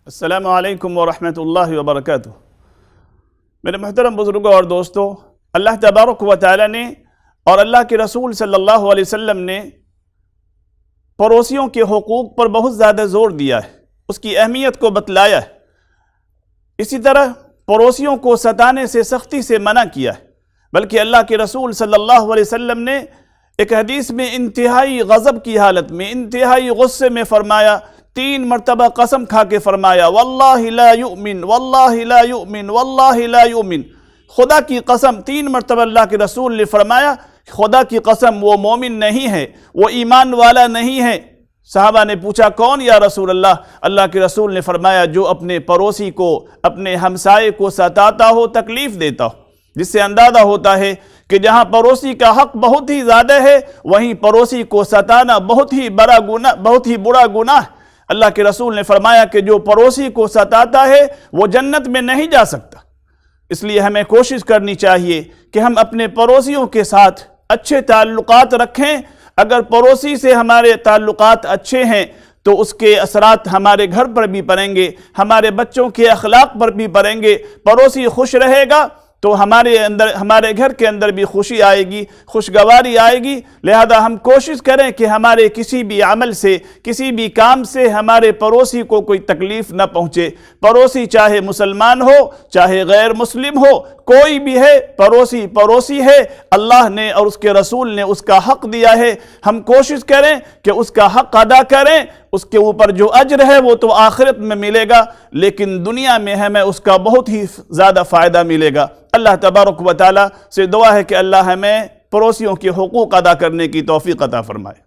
السلام علیکم ورحمۃ اللہ وبرکاتہ۔ میرے محترم بزرگوں اور دوستو، اللہ تبارک و تعالی نے اور اللہ کے رسول صلی اللہ علیہ وسلم نے پڑوسیوں کے حقوق پر بہت زیادہ زور دیا ہے، اس کی اہمیت کو بتلایا ہے۔ اسی طرح پڑوسیوں کو ستانے سے سختی سے منع کیا ہے، بلکہ اللہ کے رسول صلی اللہ علیہ وسلم نے ایک حدیث میں انتہائی غضب کی حالت میں، انتہائی غصے میں فرمایا، 3 مرتبہ قسم کھا کے فرمایا، واللہ لا یؤمن واللہ لا یؤمن واللہ لا یؤمن، خدا کی قسم 3 مرتبہ اللہ کے رسول نے فرمایا، خدا کی قسم وہ مومن نہیں ہے، وہ ایمان والا نہیں ہے۔ صحابہ نے پوچھا کون یا رسول اللہ؟ اللہ کے رسول نے فرمایا جو اپنے پڑوسی کو، اپنے ہمسائے کو ستاتا ہو، تکلیف دیتا ہو، جس سے اندازہ ہوتا ہے کہ جہاں پڑوسی کا حق بہت ہی زیادہ ہے وہیں پڑوسی کو ستانا بہت ہی بڑا گناہ۔ اللہ کے رسول نے فرمایا کہ جو پڑوسی کو ستاتا ہے وہ جنت میں نہیں جا سکتا۔ اس لیے ہمیں کوشش کرنی چاہیے کہ ہم اپنے پڑوسیوں کے ساتھ اچھے تعلقات رکھیں۔ اگر پڑوسی سے ہمارے تعلقات اچھے ہیں تو اس کے اثرات ہمارے گھر پر بھی پڑیں گے، ہمارے بچوں کے اخلاق پر بھی پڑیں گے۔ پڑوسی خوش رہے گا تو ہمارے گھر کے اندر بھی خوشی آئے گی، خوشگواری آئے گی۔ لہذا ہم کوشش کریں کہ ہمارے کسی بھی عمل سے، کسی بھی کام سے ہمارے پڑوسی کو کوئی تکلیف نہ پہنچے۔ پڑوسی چاہے مسلمان ہو، چاہے غیر مسلم ہو، کوئی بھی ہے، پڑوسی ہے۔ اللہ نے اور اس کے رسول نے اس کا حق دیا ہے۔ ہم کوشش کریں کہ اس کا حق ادا کریں۔ اس کے اوپر جو اجر ہے وہ تو آخرت میں ملے گا، لیکن دنیا میں ہمیں اس کا بہت ہی زیادہ فائدہ ملے گا۔ اللہ تبارک و تعالی سے دعا ہے کہ اللہ ہمیں پڑوسیوں کے حقوق ادا کرنے کی توفیق عطا فرمائے۔